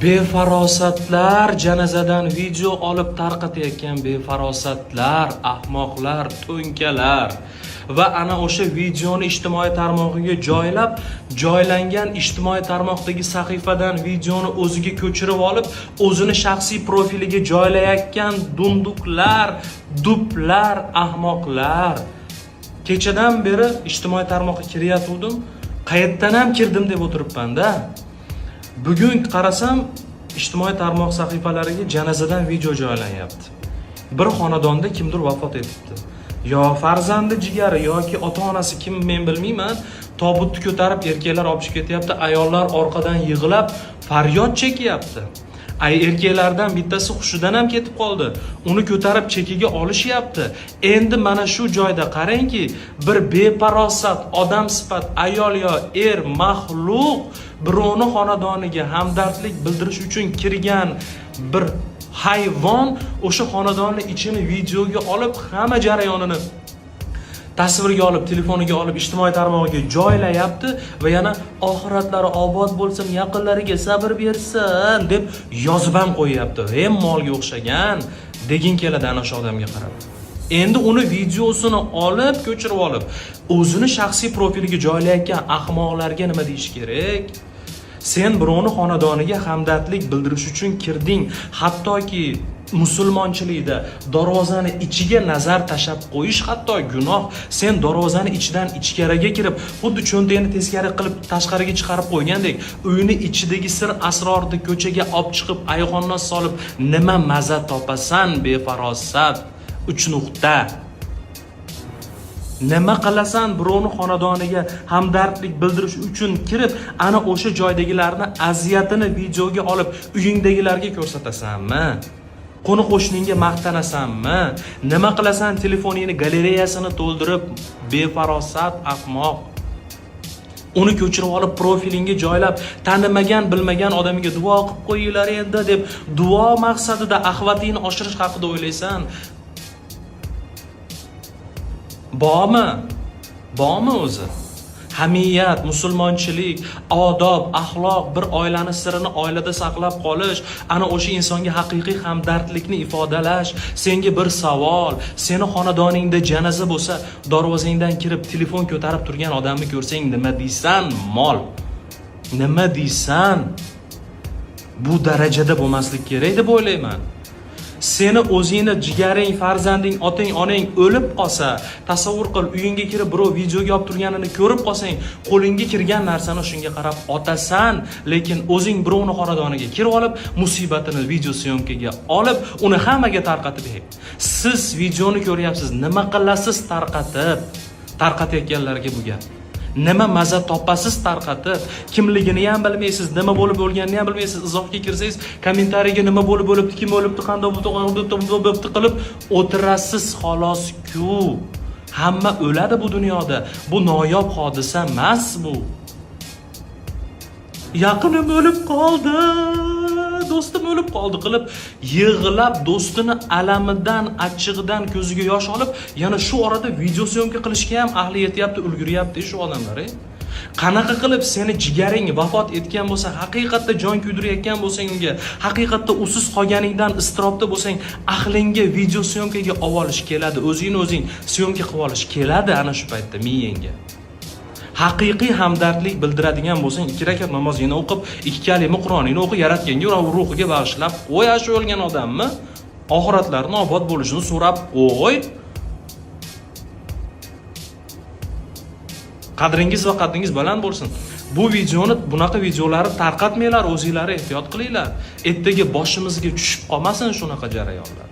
Befarosatlar janazadan video olib tarqatayotgan befarosatlar, ahmoqlar, to'nkalar va ana o'sha videoni ijtimoiy tarmog'iga joylangan ijtimoiy tarmoqdagi sahifadan videoni o'ziga ko'chirib olib, o'zini shaxsiy profiliga joylayotgan dunduklar, duplar, ahmoqlar. Kechadan beri ijtimoiy tarmoqqa kiryatuvdim, qayerdan ham kirdim deb o'tiribman-da. Bugun qarasam, ijtimoiy tarmoq sahifalariga janazadan video joylanyapti. Bir xonadonda kimdir vafot etibdi. Yo farzandi jigari yoki ota-onasi kim men bilmayman, tobutni ko'tarib erkaklar olib chiqib ketyapti, ayollar orqadan yig'lab faryod chekyapti. Erkaklardan bittasi hushidan ham ketib qoldi. Uni ko'tarib chekiga olishyapti. Endi mana shu joyda qarangki, bir beparosat odam sifat ayol yo er maxluq birovni xonadoniga hamdardlik bildirish uchun kirgan bir hayvon o'sha xonadonning ichini videoga olib, hamma jarayonini tasvirga olib, telefoniga olib, ijtimoiy tarmog'iga joylayapti va yana oxiratlari obod bo'lsin, yaqinlariga sabr bersin deb yozib ham qo'yyapti. Hem molga o'xshagan degin keladi ana shu odamga qarab. Endi uni videosini olib, ko'chirib olib, o'zini shaxsiy profiliga joylayotgan ahmoqlarga nima deyish kerak? Sen birovni xonadoniga hamdardlik bildirish uchun kirding, hattoki musulmonchilikda darvozani ichiga nazar tashab qo'yish hatto gunoh. Sen darvozani ichidan ichkariga kirib, xuddi cho'ntakni teskari qilib tashqariga chiqarib qo'ygandek, uyni ichidagi sir asrorni ko'chaga olib chiqib, ayxonnos solib nima maza topasan befarosat? 3 nuqta. Nima qilasan birovni xonadoniga hamdardlik bildirish uchun kirib, ana o'sha joydagilarni aziyatini videoga olib uyingdagilarga ko'rsatasanmi? Qo'ni qo'shningga maqtanasanmi? Nima qilasan telefoningni galereyasini to'ldirib befarosat ahmoq? Uni ko'chirib olib profilingga joylab, tanimagan, bilmagan odamiga duo qilib qo'yinglar endi deb duo maqsadida ahvatingni oshirish haqida o'ylaysan. Bormi o'zi? Hamiyat, musulmonchilik, odob, axloq, bir oilani sirini oilada saqlab qolish, ana o'sha insonga haqiqiy hamdardlikni ifodalash. Senga bir savol, seni xonadoningda janaza bo'lsa, darvozangdan kirib telefon ko'tarib turgan odamni ko'rsang nima deysan? Mol. Nima deysan? Bu darajada bo'lmaslik kerak deb o'ylayman. Seni o'zingni jigaring, farzanding, otang, onang o'lib qolsa, tasavvur qil, uyingga kirib birov videoga olib turganini ko'rib qolsang, qo'lingga kirgan narsani shunga qarab otasan, lekin o'zing birovni xonadoniga kirib olib, musibatini video syomkaga olib, uni hammaga tarqatib ber. Siz videoni ko'ryapsiz, nima qilasiz tarqatayotganlarga bu gap? Nima maza topasiz tarqatib? Kimligini ham bilmaysiz, nima bo'lib o'lganini ham bilmaysiz. Izohga kirsangiz, kommentariyaga nima bo'lib o'libdi, kim o'libdi, qanday bo'libdi qilib o'tirasiz xolos-ku. Hamma o'ladi bu dunyoda. Bu noyob hodisa emas bu. Yaqinim o'lib qoldi, do'stim o'lib qoldi qilib yig'lab, do'stini alamidan, achchig'idan ko'ziga yosh olib, yana shu orada video syomka qilishga ham ahli yetyapti, ulguryapti shu odamlar. Qanaqa qilib seni jigaring vafot etgan bo'lsa, haqiqatda jon kuydirayotgan bo'lsang unga, haqiqatda usiz qolganingdan iztirobda bo'lsang, ahlingga video syomkaga olib olish keladi, o'zing syomka qilib olish keladi ana shu paytda miyangga. Haqiqiy hamdardlik bildiradigan bo'lsang, 2 rakat namozingni o'qib, 2 kalima Qur'oningni o'qib, yaratganga ruhiga bag'ishlab qo'y, shu o'lgan odammi? Oxiratlarini obod bo'lishini so'rab qo'y. Qadringiz va qaddingiz baland bo'lsin. Bu videoni, bunaqa videolarni tarqatmanglar, o'zingizlar ehtiyot qilinglar. Ertaga boshimizga tushib qolmasin shunaqa jarayonlar.